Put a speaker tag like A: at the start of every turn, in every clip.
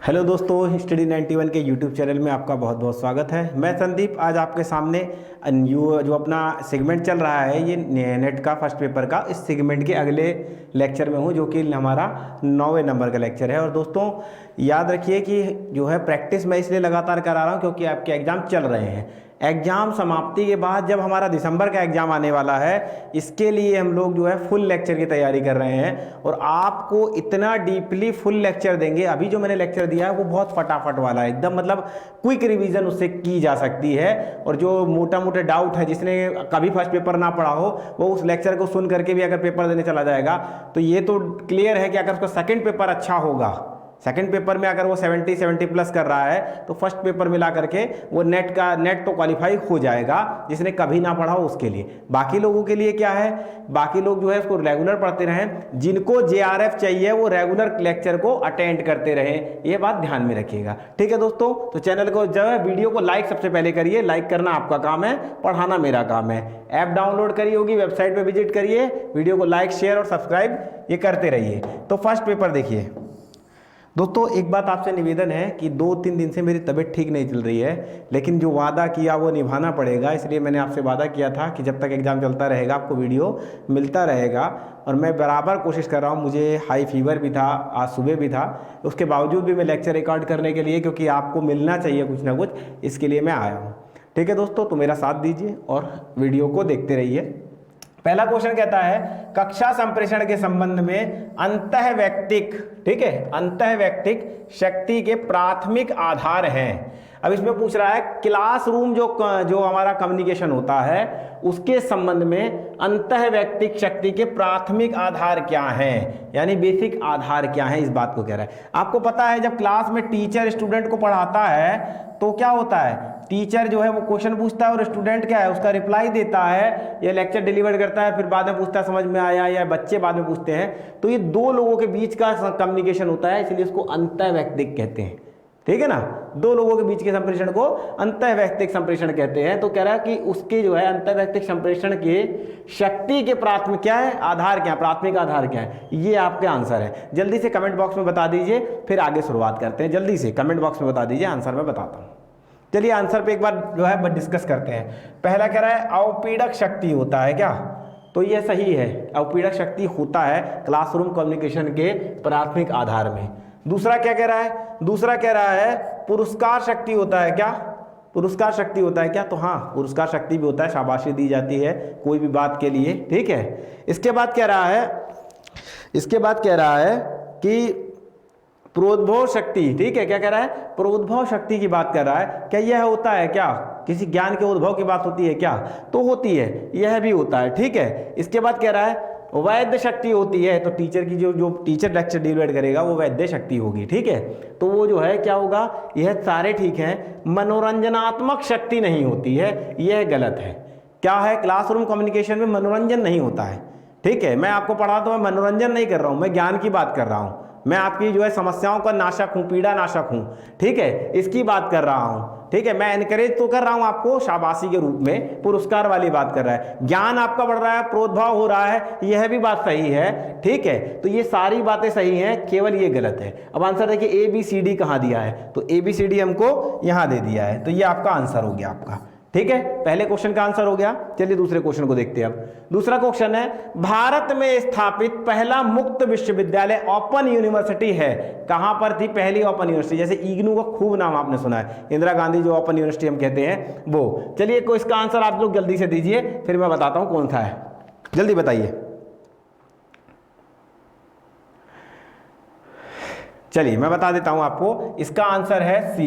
A: Hello दोस्तों, study 91 के YouTube channel में आपका बहुत बहुत स्वागत है। मैं संदीप आज आपके सामने जो अपना सेगमेंट चल रहा है ये नेट का फर्स्ट पेपर का, इस सेगमेंट के अगले लेक्चर में हूँ जो कि हमारा 9वें नंबर का लेक्चर है। और दोस्तों याद रखिए कि जो है प्रैक्टिस मैं इसलिए लगातार करा रहा हूँ क्योंकि आपके एग्ज़ाम चल रहे हैं। एग्ज़ाम समाप्ति के बाद जब हमारा दिसंबर का एग्ज़ाम आने वाला है, इसके लिए हम लोग जो है फुल लेक्चर की तैयारी कर रहे हैं और आपको इतना डीपली फुल लेक्चर देंगे। अभी जो मैंने लेक्चर दिया है वो बहुत फटाफट वाला है, एकदम मतलब क्विक रिवीजन उससे की जा सकती है। और जो मोटा मोटे डाउट है, जिसने कभी फर्स्ट पेपर ना पढ़ा हो वो उस लेक्चर को सुन करके भी अगर पेपर देने चला जाएगा तो ये तो क्लियर है कि अगर उसका सेकेंड पेपर अच्छा होगा, सेकंड पेपर में अगर वो 70 प्लस कर रहा है तो फर्स्ट पेपर मिला करके वो नेट तो क्वालिफाई हो जाएगा, जिसने कभी ना पढ़ा हो उसके लिए। बाकी लोगों के लिए क्या है, बाकी लोग जो है उसको रेगुलर पढ़ते रहें। जिनको जेआरएफ चाहिए वो रेगुलर लेक्चर को अटेंड करते रहें, ये बात ध्यान में रखिएगा। ठीक है दोस्तों, तो चैनल को जो है वीडियो को लाइक सबसे पहले करिए। लाइक करना आपका काम है, पढ़ाना मेरा काम है। ऐप डाउनलोड करिए होगी, वेबसाइट पर विजिट करिए, वीडियो को लाइक शेयर और सब्सक्राइब ये करते रहिए। तो फर्स्ट पेपर देखिए दोस्तों, एक बात आपसे निवेदन है कि 2-3 दिन से मेरी तबीयत ठीक नहीं चल रही है, लेकिन जो वादा किया वो निभाना पड़ेगा। इसलिए मैंने आपसे वादा किया था कि जब तक एग्ज़ाम चलता रहेगा आपको वीडियो मिलता रहेगा और मैं बराबर कोशिश कर रहा हूँ। मुझे हाई फीवर भी था, आज सुबह भी था, उसके बावजूद भी मैं लेक्चर रिकॉर्ड करने के लिए, क्योंकि आपको मिलना चाहिए कुछ ना कुछ, इसके लिए मैं आया हूँ। ठीक है दोस्तों, तो मेरा साथ दीजिए और वीडियो को देखते रहिए। पहला क्वेश्चन कहता है कक्षा संप्रेषण के संबंध में अंतःवैयक्तिक, ठीक है, अंतःवैयक्तिक शक्ति के प्राथमिक आधार हैं। अब इसमें पूछ रहा है क्लासरूम जो हमारा कम्युनिकेशन होता है उसके संबंध में अंतःवैयक्तिक शक्ति के प्राथमिक आधार क्या हैं, यानी बेसिक आधार क्या हैं, इस बात को कह रहा है। आपको पता है जब क्लास में टीचर स्टूडेंट को पढ़ाता है तो क्या होता है, टीचर जो है वो क्वेश्चन पूछता है और स्टूडेंट क्या है उसका रिप्लाई देता है, ये लेक्चर डिलीवर करता है, फिर बाद में पूछता है समझ में आया, या बच्चे बाद में पूछते हैं। तो ये दो लोगों के बीच का कम्युनिकेशन होता है, इसलिए इसको अंतःवैयक्तिक कहते हैं। ठीक है ना, दो लोगों के बीच के संप्रेषण को अंतःवैयक्तिक संप्रेषण कहते हैं। तो कह रहा है कि उसके जो है अंतःवैयक्तिक संप्रेषण के शक्ति के प्राथमिक क्या है, आधार क्या है, प्राथमिक आधार क्या है, ये आपके आंसर है। जल्दी से कमेंट बॉक्स में बता दीजिए, फिर आगे शुरुआत करते हैं। जल्दी से कमेंट बॉक्स में बता दीजिए, आंसर मैं बताता हूँ। चलिए आंसर पे एक बार जो है डिस्कस करते हैं। पहला कह रहा है अवपीड़क शक्ति होता है क्या, तो यह सही है, अवपीड़क शक्ति होता है क्लासरूम कम्युनिकेशन के प्राथमिक आधार में। दूसरा क्या कह रहा है, दूसरा कह रहा है पुरस्कार शक्ति होता है क्या, पुरस्कार शक्ति होता है क्या, तो हाँ पुरस्कार शक्ति भी होता है, शाबाशी दी जाती है कोई भी बात के लिए। ठीक है, इसके बाद कह रहा है, इसके बाद कह रहा है कि प्रोद्भव शक्ति, ठीक है, क्या कह रहा है, प्रोद्भव शक्ति की बात कर रहा है। क्या यह होता है क्या, किसी ज्ञान के उद्भव की बात होती है क्या, तो होती है, यह भी होता है। ठीक है, इसके बाद कह रहा है वैध शक्ति होती है, तो टीचर की जो टीचर लेक्चर डिलीवर करेगा वो वैध शक्ति होगी। ठीक है, तो वो जो है क्या होगा, यह सारे ठीक हैं। मनोरंजनात्मक शक्ति नहीं होती है, यह गलत है। क्या है, क्लासरूम कम्युनिकेशन में मनोरंजन नहीं होता है। ठीक है, मैं आपको पढ़ा तो मैं मनोरंजन नहीं कर रहा हूँ, मैं ज्ञान की बात कर रहा हूँ, मैं आपकी जो है समस्याओं का नाशक हूँ, पीड़ा नाशक हूँ। ठीक है, इसकी बात कर रहा हूँ। ठीक है, मैं एनकरेज तो कर रहा हूँ आपको शाबाशी के रूप में, पुरस्कार वाली बात कर रहा है, ज्ञान आपका बढ़ रहा है, प्रोद्भाव हो रहा है, यह भी बात सही है। ठीक है, तो ये सारी बातें सही हैं, केवल ये गलत है। अब आंसर देखिए ABCD कहाँ दिया है, तो ABCD हमको यहाँ दे दिया है, तो ये आपका आंसर हो गया आपका। ठीक है, पहले क्वेश्चन का आंसर हो गया। चलिए दूसरे क्वेश्चन को देखते हैं। अब दूसरा क्वेश्चन है भारत में स्थापित पहला मुक्त विश्वविद्यालय ओपन यूनिवर्सिटी है, कहां पर थी पहली ओपन यूनिवर्सिटी, जैसे इग्नू का खूब नाम आपने सुना है, इंदिरा गांधी जो ओपन यूनिवर्सिटी हम कहते हैं वो। चलिए को इसका आंसर आप लोग जल्दी से दीजिए, फिर मैं बताता हूं कौन सा है, जल्दी बताइए। चलिए मैं बता देता हूं आपको, इसका आंसर है C,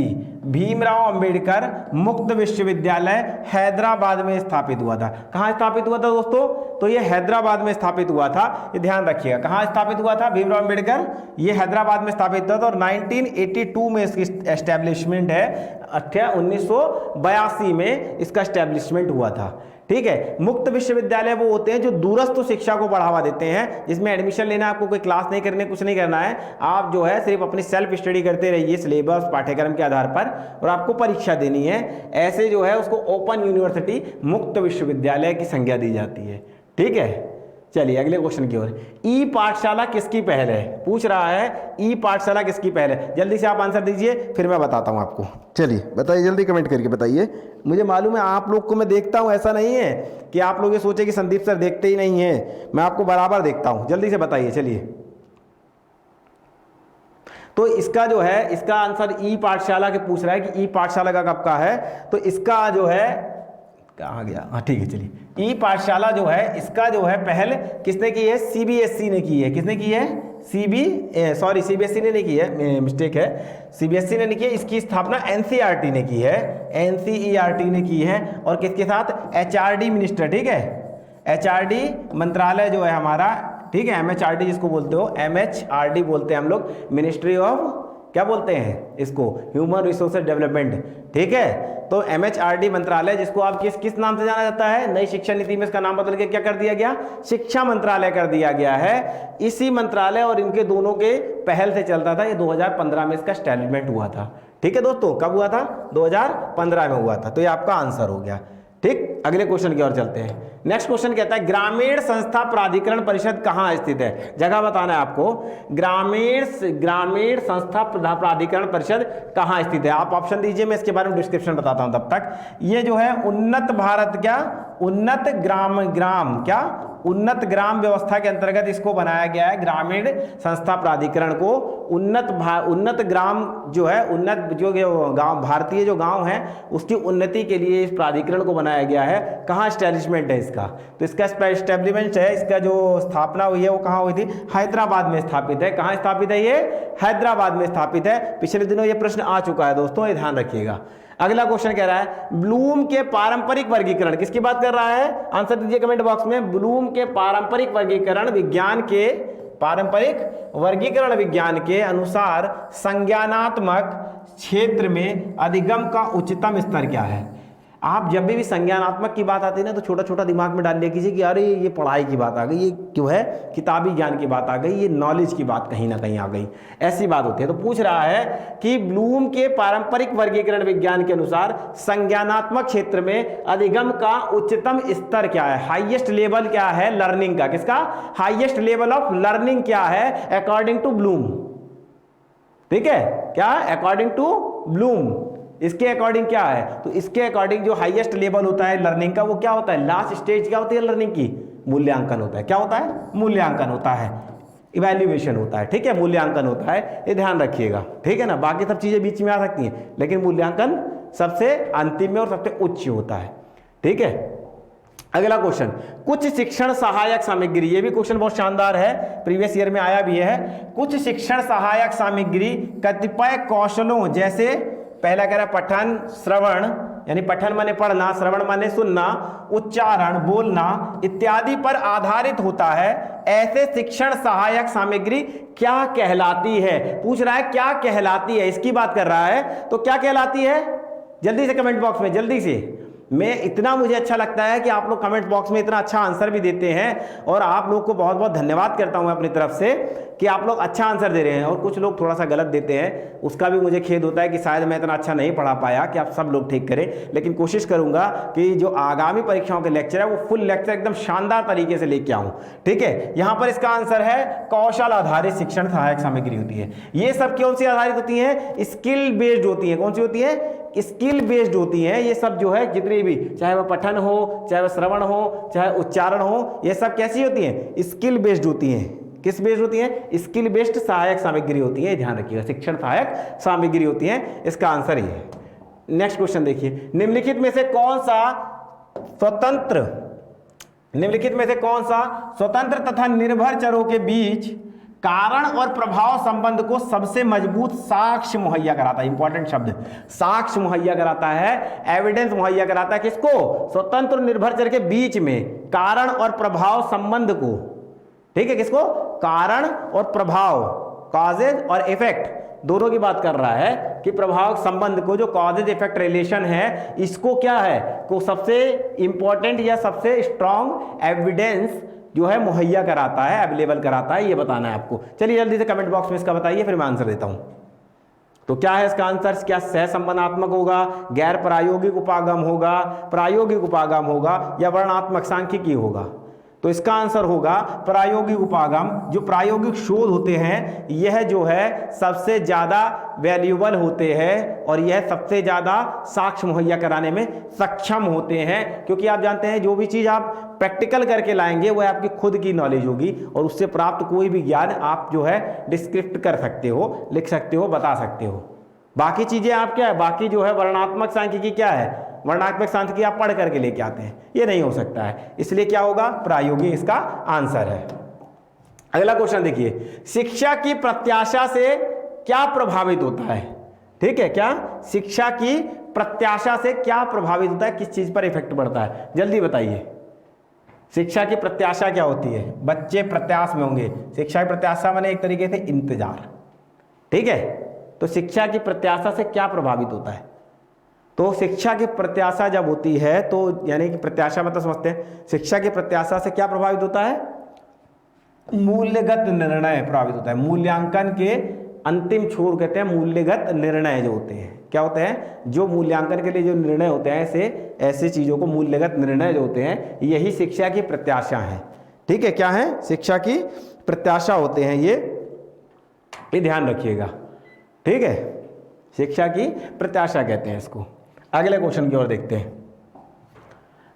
A: भीमराव अंबेडकर मुक्त विश्वविद्यालय हैदराबाद में स्थापित हुआ था। कहां स्थापित हुआ था दोस्तों, तो ये हैदराबाद में स्थापित हुआ था, ये ध्यान रखिएगा। कहां स्थापित हुआ था भीमराव अंबेडकर, ये हैदराबाद में स्थापित हुआ था और 1982 में इसकी एस्टेब्लिशमेंट है, 1982 में इसका एस्टेब्लिशमेंट हुआ था। ठीक है, मुक्त विश्वविद्यालय वो होते हैं जो दूरस्थ शिक्षा को बढ़ावा देते हैं, जिसमें एडमिशन लेना, आपको कोई क्लास नहीं करने, कुछ नहीं करना है, आप जो है सिर्फ अपनी सेल्फ स्टडी करते रहिए सिलेबस पाठ्यक्रम के आधार पर, और आपको परीक्षा देनी है। ऐसे जो है उसको ओपन यूनिवर्सिटी मुक्त विश्वविद्यालय की संज्ञा दी जाती है। ठीक है, चलिए अगले क्वेश्चन की ओर। ई पाठशाला किसकी पहल है, पूछ रहा है ई पाठशाला किसकी पहल है। जल्दी से आप आंसर दीजिए, फिर मैं बताता हूं आपको। चलिए बताइए, जल्दी कमेंट करके बताइए। मुझे मालूम है आप लोग को मैं देखता हूं, ऐसा नहीं है कि आप लोग ये सोचे कि संदीप सर देखते ही नहीं है, मैं आपको बराबर देखता हूं। जल्दी से बताइए। चलिए, तो इसका जो है, इसका आंसर ई पाठशाला के पूछ रहा है कि ई पाठशाला का कब का है, तो इसका जो है कहाँ गया, हाँ ठीक है। चलिए, ई पाठशाला जो है, इसका जो है पहल किसने की है, सीबीएसई ने की है। किसने की है, सीबीएसई ने नहीं की है, मिस्टेक है, सीबीएसई ने नहीं की है। इसकी स्थापना एनसीईआरटी ने की है, एनसीईआरटी ने की है। और किसके साथ, एचआरडी मिनिस्टर, ठीक है, एचआरडी मंत्रालय जो है हमारा, ठीक है, एमएचआरडी जिसको बोलते हो, एमएचआरडी बोलते हैं हम लोग, मिनिस्ट्री ऑफ क्या बोलते हैं इसको, ह्यूमन रिसोर्सेज डेवलपमेंट, ठीक है। तो एमएचआरडी मंत्रालय, जिसको आप किस नाम से जाना जाता है, नई शिक्षा नीति में इसका नाम बदल के क्या कर दिया गया, शिक्षा मंत्रालय कर दिया गया है। इसी मंत्रालय और इनके दोनों के पहल से चलता था। ये 2015 में इसका एस्टैब्लिशमेंट हुआ था, ठीक है दोस्तों। कब हुआ था, 2015 में हुआ था। तो ये आपका आंसर हो गया, ठीक। अगले क्वेश्चन की ओर चलते हैं। नेक्स्ट क्वेश्चन कहता है ग्रामीण संस्था प्राधिकरण परिषद कहाँ स्थित है, जगह बताना है आपको। ग्रामीण संस्था प्राधिकरण परिषद कहाँ स्थित है, आप ऑप्शन दीजिए, मैं इसके बारे में डिस्क्रिप्शन बताता हूं तब तक। ये जो है उन्नत भारत क्या, उन्नत ग्राम क्या, उन्नत ग्राम व्यवस्था के अंतर्गत इसको बनाया गया है, ग्रामीण संस्था प्राधिकरण को। उन्नत ग्राम जो है, उन्नत जो गांव, भारतीय जो गांव है उसकी उन्नति के लिए इस प्राधिकरण को बनाया गया है। कहाँ एस्टैब्लिशमेंट है इसका, तो इसका एस्टैब्लिशमेंट है, इसका जो स्थापना हुई है वो कहाँ हुई थी, हैदराबाद में स्थापित है। कहाँ स्थापित है ये, हैदराबाद में स्थापित है। पिछले दिनों ये प्रश्न आ चुका है दोस्तों, ये ध्यान रखिएगा। अगला क्वेश्चन कह रहा है ब्लूम के पारंपरिक वर्गीकरण, किसकी बात कर रहा है, आंसर दीजिए कमेंट बॉक्स में। ब्लूम के पारंपरिक वर्गीकरण विज्ञान के, पारंपरिक वर्गीकरण विज्ञान के अनुसार संज्ञानात्मक क्षेत्र में अधिगम का उच्चतम स्तर क्या है। आप जब भी संज्ञानात्मक की बात आती है ना, तो छोटा छोटा दिमाग में डाल लिया कीजिए कि अरे ये पढ़ाई की बात आ गई, ये क्यों है, किताबी ज्ञान की बात आ गई, ये नॉलेज की बात कहीं ना कहीं आ गई, ऐसी बात होती है। तो पूछ रहा है कि ब्लूम के पारंपरिक वर्गीकरण विज्ञान के अनुसार संज्ञानात्मक क्षेत्र में अधिगम का उच्चतम स्तर क्या है, हाईएस्ट लेवल क्या है लर्निंग का, किसका, हाईएस्ट लेवल ऑफ लर्निंग क्या है अकॉर्डिंग टू ब्लूम, ठीक है, क्या अकॉर्डिंग टू ब्लूम, इसके अकॉर्डिंग क्या है, तो इसके अकॉर्डिंग जो हाईएस्ट लेवल होता है लर्निंग का वो क्या होता है, लास्ट स्टेज क्या होती है लर्निंग की, मूल्यांकन होता है। क्या होता है, मूल्यांकन होता है, इवैल्यूएशन होता है, ठीक है, मूल्यांकन होता है, ये ध्यान रखिएगा, ठीक है ना। बाकी सब चीजें बीच में आ सकती हैं, लेकिन मूल्यांकन सबसे अंतिम में और सबसे उच्च होता है, ठीक है। अगला क्वेश्चन, कुछ शिक्षण सहायक सामग्री, ये भी क्वेश्चन बहुत शानदार है, प्रीवियस ईयर में आया भी है। कुछ शिक्षण सहायक सामग्री कतिपय कौशलों, जैसे पहला कह रहा है पठन श्रवण, यानी पठन माने पढ़ना, श्रवण माने सुनना, उच्चारण बोलना इत्यादि पर आधारित होता है। ऐसे शिक्षण सहायक सामग्री क्या कहलाती है, पूछ रहा है क्या कहलाती है, इसकी बात कर रहा है। तो क्या कहलाती है, जल्दी से कमेंट बॉक्स में, जल्दी से। मैं इतना, मुझे अच्छा लगता है कि आप लोग कमेंट बॉक्स में इतना अच्छा आंसर भी देते हैं, और आप लोग को बहुत बहुत धन्यवाद करता हूं मैं अपनी तरफ से कि आप लोग अच्छा आंसर दे रहे हैं। और कुछ लोग थोड़ा सा गलत देते हैं, उसका भी मुझे खेद होता है कि शायद मैं इतना अच्छा नहीं पढ़ा पाया कि आप सब लोग ठीक करें, लेकिन कोशिश करूंगा कि जो आगामी परीक्षाओं के लेक्चर है वो फुल लेक्चर एकदम शानदार तरीके से लेके आऊं, ठीक है। यहां पर इसका आंसर है कौशल आधारित शिक्षण सहायक सामग्री होती है। ये सब कौन सी आधारित होती है, स्किल बेस्ड होती है। कौन सी होती है, स्किल बेस्ड होती है। ये सब जो है जितनी भी, चाहे वह पठन हो, चाहे वह श्रवण हो, चाहे उच्चारण हो, ये सब कैसी होती हैं, स्किल बेस्ड होती हैं। किस बेस्ड होती है, स्किल बेस्ड सहायक सामग्री होती है, ध्यान रखिएगा, शिक्षण सहायक सामग्री होती है, इसका आंसर ये है। नेक्स्ट क्वेश्चन देखिए, निम्नलिखित में से कौन सा स्वतंत्र तथा निर्भर चरों के बीच कारण और प्रभाव संबंध को सबसे मजबूत साक्ष्य मुहैया कराता है। इंपॉर्टेंट शब्द, साक्ष्य मुहैया कराता है, एविडेंस मुहैया कराता है। किसको, स्वतंत्र और निर्भर चर के बीच में कारण और प्रभाव संबंध को, ठीक है, किसको, कारण और प्रभाव, कॉजेज और इफेक्ट दोनों की बात कर रहा है कि प्रभाव संबंध को, जो कॉजेज इफेक्ट रिलेशन है, इसको क्या है, को सबसे इंपॉर्टेंट या सबसे स्ट्रॉन्ग एविडेंस जो है मुहैया कराता है, अवेलेबल कराता है, ये बताना है आपको। चलिए जल्दी से कमेंट बॉक्स में इसका बताइए, फिर मैं आंसर देता हूं। तो क्या है इसका आंसर, क्या सहसंबंधात्मक होगा, गैर प्रायोगिक उपागम होगा, प्रायोगिक उपागम होगा, या वर्णात्मक सांख्यिकी होगा। तो इसका आंसर होगा प्रायोगिक उपागम। जो प्रायोगिक शोध होते हैं यह जो है सबसे ज़्यादा वैल्यूबल होते हैं और यह सबसे ज़्यादा साक्ष्य मुहैया कराने में सक्षम होते हैं, क्योंकि आप जानते हैं जो भी चीज़ आप प्रैक्टिकल करके लाएंगे वह आपकी खुद की नॉलेज होगी और उससे प्राप्त कोई भी ज्ञान आप जो है डिस्क्रिप्ट कर सकते हो, लिख सकते हो, बता सकते हो। बाकी चीज़ें आप क्या है, बाकी जो है वर्णनात्मक सांख्यिकी क्या है, वर्णनात्मक सांख्यिकी आप पढ़ करके लेके आते हैं, ये नहीं हो सकता है। इसलिए क्या होगा, प्रायोगिक इसका आंसर है। अगला क्वेश्चन देखिए, शिक्षा की प्रत्याशा से क्या प्रभावित होता है? ठीक है, क्या शिक्षा की प्रत्याशा से क्या प्रभावित होता है, किस चीज पर इफेक्ट पड़ता है, जल्दी बताइए। शिक्षा की प्रत्याशा क्या होती है? बच्चे प्रत्याश में होंगे। शिक्षा की प्रत्याशा माने एक तरीके से इंतजार। ठीक है, तो शिक्षा की प्रत्याशा से क्या प्रभावित होता है? तो शिक्षा की प्रत्याशा जब होती है तो यानी कि प्रत्याशा मतलब समझते हैं, शिक्षा की प्रत्याशा से क्या प्रभावित होता है? मूल्यगत निर्णय प्रभावित होता है। मूल्यांकन के अंतिम छोर कहते हैं मूल्यगत निर्णय जो होते हैं, क्या होते हैं? जो मूल्यांकन के लिए जो निर्णय होते हैं, ऐसे चीजों को मूल्यगत निर्णय जो होते हैं, यही शिक्षा की प्रत्याशा है। ठीक है, क्या है? शिक्षा की प्रत्याशा होते हैं ये ध्यान रखिएगा। ठीक है, शिक्षा की प्रत्याशा कहते हैं इसको। अगले क्वेश्चन की ओर देखते हैं,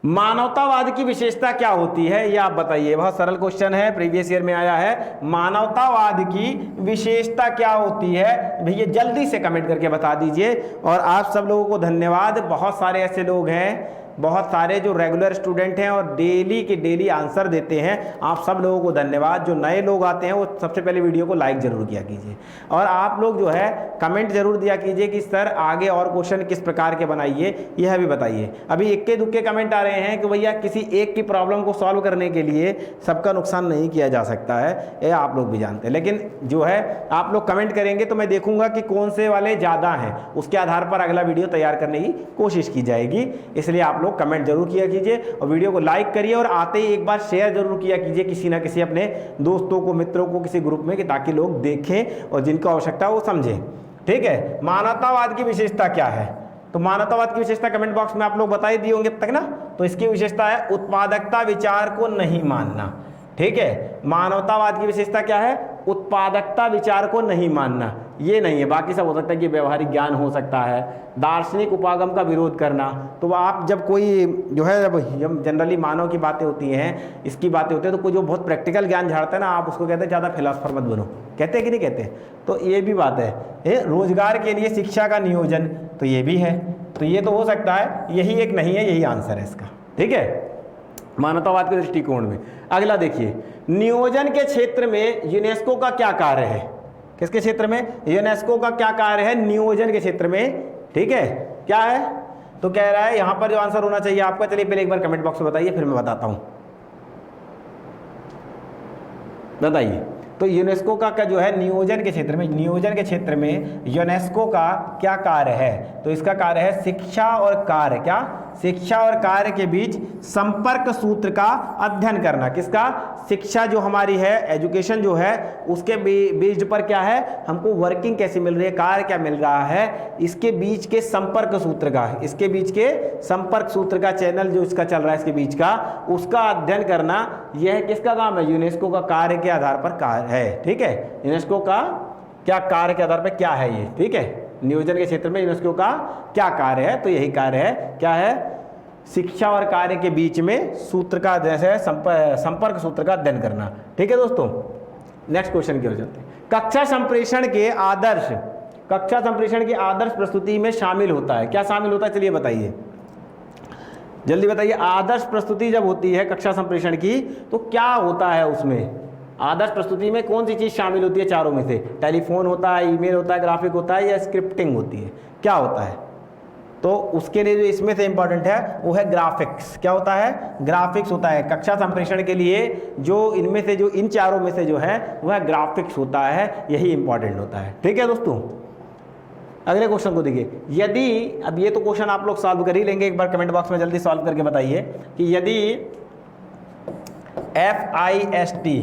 A: मानवतावाद की विशेषता क्या होती है, ये आप बताइए। बहुत सरल क्वेश्चन है, प्रीवियस ईयर में आया है। मानवतावाद की विशेषता क्या होती है भैया, जल्दी से कमेंट करके बता दीजिए। और आप सब लोगों को धन्यवाद। बहुत सारे ऐसे लोग हैं, बहुत सारे जो रेगुलर स्टूडेंट हैं और डेली के डेली आंसर देते हैं, आप सब लोगों को धन्यवाद। जो नए लोग आते हैं वो सबसे पहले वीडियो को लाइक जरूर किया कीजिए और आप लोग जो है कमेंट जरूर दिया कीजिए कि सर आगे और क्वेश्चन किस प्रकार के बनाइए, यह भी बताइए। अभी इक्के दुक्के कमेंट आ रहे हैं कि भैया किसी एक की प्रॉब्लम को सॉल्व करने के लिए सबका नुकसान नहीं किया जा सकता है, ये आप लोग भी जानते हैं। लेकिन जो है आप लोग कमेंट करेंगे तो मैं देखूंगा कि कौन से वाले ज़्यादा हैं, उसके आधार पर अगला वीडियो तैयार करने की कोशिश की जाएगी। इसलिए आप लोग कमेंट जरूर किया कीजिए और वीडियो को लाइक करिए और आते ही एक बार शेयर जरूर किया कीजिए किसी ना किसी अपने दोस्तों को, मित्रों को, किसी ग्रुप में, कि ताकि लोग देखें और जिनको आवश्यकता है वो समझें। ठीक है, मानवतावाद की विशेषता क्या है? तो मानवतावाद की विशेषता कमेंट बॉक्स में आप लोग बता ही दिए होंगे अब तक ना। तो इसकी विशेषता है उत्पादकता विचार को नहीं मानना। ठीक है, मानवतावाद की विशेषता क्या है? उत्पादकता विचार को नहीं मानना। ये नहीं है, बाकी सब हो सकता है कि व्यवहारिक ज्ञान हो सकता है, दार्शनिक उपागम का विरोध करना। तो आप जब कोई जो है, जब जनरली मानव की बातें होती हैं, इसकी बातें होती हैं, तो कोई जो बहुत प्रैक्टिकल ज्ञान झाड़ता है ना, आप उसको कहते हैं ज़्यादा फिलोसफर मत बनो। कहते हैं कि नहीं कहते? तो ये भी बात है। रोजगार के लिए शिक्षा का नियोजन, तो ये भी है। तो ये तो हो सकता है, यही एक नहीं है, यही आंसर है इसका। ठीक है, मानवतावाद के दृष्टिकोण में। अगला देखिए, नियोजन के क्षेत्र में यूनेस्को का क्या कार्य है? किसके क्षेत्र में? यूनेस्को का क्या कार्य है नियोजन के क्षेत्र में? ठीक है, क्या है? तो कह रहा है यहां पर जो आंसर होना चाहिए आपका, चलिए पहले एक बार कमेंट बॉक्स में बताइए, फिर मैं बताता हूं। बताइए, तो यूनेस्को का जो है नियोजन के क्षेत्र में, नियोजन के क्षेत्र में यूनेस्को का क्या कार्य है? तो इसका कार्य है शिक्षा और कार्य, क्या? शिक्षा और कार्य के बीच संपर्क सूत्र का अध्ययन करना। किसका? शिक्षा जो हमारी है, एजुकेशन जो है, उसके बेस्ड पर क्या है, हमको वर्किंग कैसे मिल रही है, कार्य क्या मिल रहा है, इसके बीच के संपर्क सूत्र का, इसके बीच के संपर्क सूत्र का चैनल जो इसका चल रहा है इसके बीच का, उसका अध्ययन करना, यह किसका काम है? यूनेस्को का कार्य के आधार पर कार्य है। ठीक है, यूनेस्को का क्या कार्य के आधार पर क्या है ये? ठीक है, नियोजन के क्षेत्र में यूनेस्को का क्या कार्य है? तो यही कार्य है, क्या है? शिक्षा और कार्य के बीच में सूत्र का, जैसे संपर्क सूत्र का अध्ययन करना। ठीक है दोस्तों, नेक्स्ट क्वेश्चन की ओर चलते हैं। कक्षा संप्रेषण के आदर्श प्रस्तुति में शामिल होता है, क्या शामिल होता है? चलिए बताइए, जल्दी बताइए। आदर्श प्रस्तुति जब होती है कक्षा संप्रेषण की, तो क्या होता है उसमें? आदर्श प्रस्तुति में कौन सी चीज़ शामिल होती है चारों में से? टेलीफोन होता है, ईमेल होता है, ग्राफिक होता है, या स्क्रिप्टिंग होती है? क्या होता है? तो उसके लिए जो इसमें से इंपॉर्टेंट है वो है ग्राफिक्स। क्या होता है? ग्राफिक्स होता है। कक्षा संप्रेषण के लिए जो इनमें से, जो इन चारों में से जो है वह ग्राफिक्स होता है, यही इंपॉर्टेंट होता है। ठीक है दोस्तों, अगले क्वेश्चन को देखिए। यदि, अब ये तो क्वेश्चन आप लोग सॉल्व कर ही लेंगे, एक बार कमेंट बॉक्स में जल्दी सॉल्व करके बताइए कि यदि FIST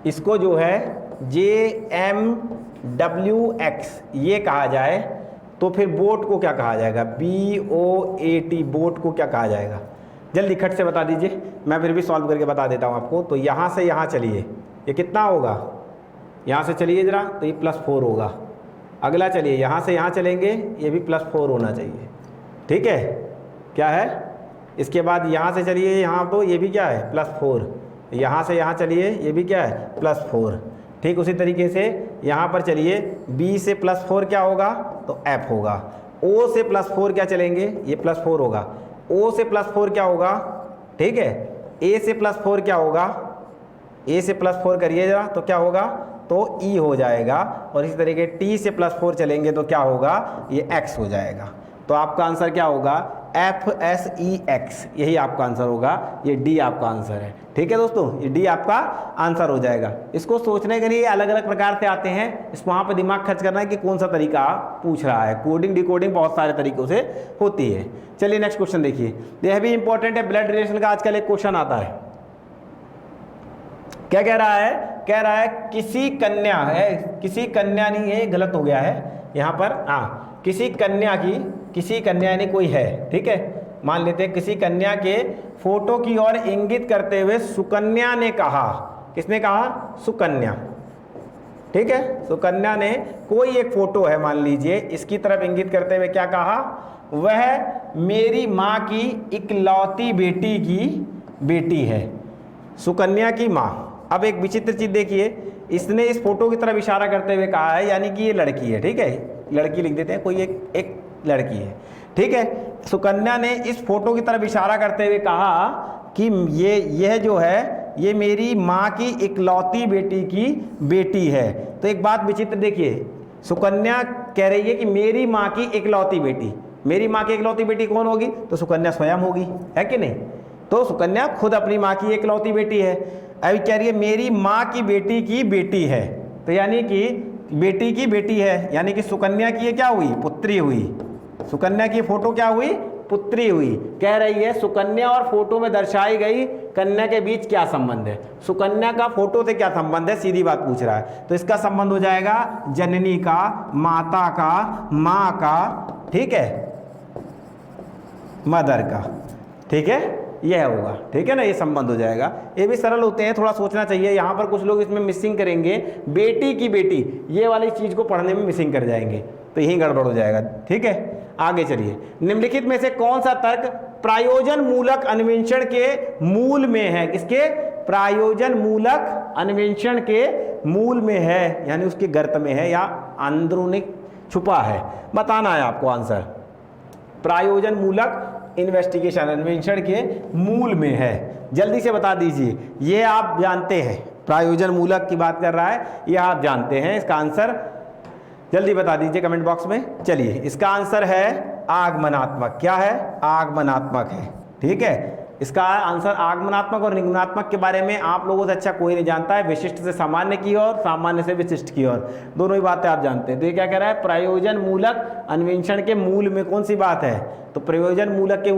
A: इसको जो है JMWX ये कहा जाए, तो फिर बोट को क्या कहा जाएगा? BOAT, बोट को क्या कहा जाएगा? जल्दी खट से बता दीजिए, मैं फिर भी सॉल्व करके बता देता हूँ आपको। तो यहाँ से यहाँ चलिए, ये कितना होगा, यहाँ से चलिए ज़रा, तो ये +4 होगा। अगला चलिए, यहाँ से यहाँ चलेंगे, ये भी +4 होना चाहिए, ठीक है, क्या है। इसके बाद यहाँ से चलिए यहाँ, तो ये भी क्या है, +4। यहाँ से यहाँ चलिए, ये भी क्या है, +4। ठीक उसी तरीके से यहाँ पर चलिए, B से +4 क्या होगा, तो F होगा। O से +4 क्या चलेंगे, ये +4 होगा। O से +4 क्या होगा, ठीक है। A से +4 क्या होगा, A से +4 करिए जरा, तो क्या होगा, तो E हो जाएगा। और इसी तरीके T से +4 चलेंगे तो क्या होगा, ये X हो जाएगा। तो आपका आंसर क्या होगा, FSEX, यही आपका आंसर होगा। ये D आपका आंसर है, ठीक है दोस्तों, ये D आपका आंसर हो जाएगा। इसको सोचने के लिए अलग अलग प्रकार से आते हैं, इसको वहाँ पर दिमाग खर्च करना है कि कौन सा तरीका पूछ रहा है। कोडिंग डिकोडिंग बहुत सारे तरीकों से होती है। चलिए नेक्स्ट क्वेश्चन देखिए, यह भी इंपॉर्टेंट है, ब्लड रिलेशन का आजकल एक क्वेश्चन आता है। क्या कह रहा है, कह रहा है किसी कन्या है, किसी कन्या नहीं है, गलत हो गया है यहाँ पर, हाँ, किसी कन्या की, किसी कन्या यानी कोई है, ठीक है, मान लेते हैं किसी कन्या के फोटो की ओर इंगित करते हुए सुकन्या ने कहा, किसने कहा, सुकन्या, ठीक है, सुकन्या ने कोई एक फोटो है मान लीजिए, इसकी तरफ इंगित करते हुए क्या कहा, वह मेरी माँ की इकलौती बेटी की बेटी है, सुकन्या की माँ। अब एक विचित्र चीज देखिए, इसने इस फोटो की तरफ इशारा करते हुए कहा है, यानी कि ये लड़की है, ठीक है, लड़की लिख देते हैं, कोई एक लड़की है, ठीक है। सुकन्या ने इस फोटो की तरफ इशारा करते हुए कहा कि यह जो है, ये मेरी माँ की इकलौती बेटी की बेटी है। तो एक बात विचित्र देखिए, सुकन्या कह रही है कि मेरी माँ की इकलौती बेटी, मेरी माँ की इकलौती बेटी कौन होगी, तो सुकन्या स्वयं होगी, है कि नहीं। तो सुकन्या खुद अपनी माँ की इकलौती बेटी है। अभी कह रही है मेरी माँ की बेटी है, तो यानी कि बेटी की बेटी है, यानी कि सुकन्या की ये क्या हुई, पुत्री हुई। सुकन्या की फोटो क्या हुई, पुत्री हुई। कह रही है सुकन्या और फोटो में दर्शाई गई कन्या के बीच क्या संबंध है, सुकन्या का फोटो से क्या संबंध है, सीधी बात पूछ रहा है। तो इसका संबंध हो जाएगा जननी का, माता का, माँ का, ठीक है, मदर का, ठीक है, यह होगा, ठीक है ना, ये संबंध हो जाएगा। ये भी सरल होते हैं, थोड़ा सोचना चाहिए। यहाँ पर कुछ लोग इसमें मिसिंग करेंगे, बेटी की बेटी, ये वाली चीज़ को पढ़ने में मिसिंग कर जाएंगे, तो यही गड़बड़ हो जाएगा, ठीक है। आगे चलिए, निम्नलिखित में से कौन सा तर्क प्रायोजन मूलक अन्वेषण के मूल में है, किसके, प्रायोजन मूलक अन्वेषण के मूल में है, यानी उसके गर्त में है या अंदरूनिक छुपा है, बताना है आपको आंसर। प्रायोजन मूलक इन्वेस्टिगेशन, अन्वेषण के मूल में है, जल्दी से बता दीजिए। ये आप जानते हैं, प्रायोजन मूलक की बात कर रहा है, ये आप जानते हैं। इसका आंसर जल्दी बता दीजिए कमेंट बॉक्स में। चलिए, इसका आंसर है आगमनात्मक। क्या है, आगमनात्मक है, ठीक है। इसका आंसर आगमनात्मक और निगमनात्मक के बारे में आप लोगों से अच्छा कोई नहीं जानता है। विशिष्ट से सामान्य की ओर, सामान्य से विशिष्ट की ओर, दोनों ही बातें आप जानते हैं। तो ये क्या कह रहा है, प्रयोजन मूलक अन्वेषण के मूल में कौन सी बात है, तो प्रयोजन मूलक के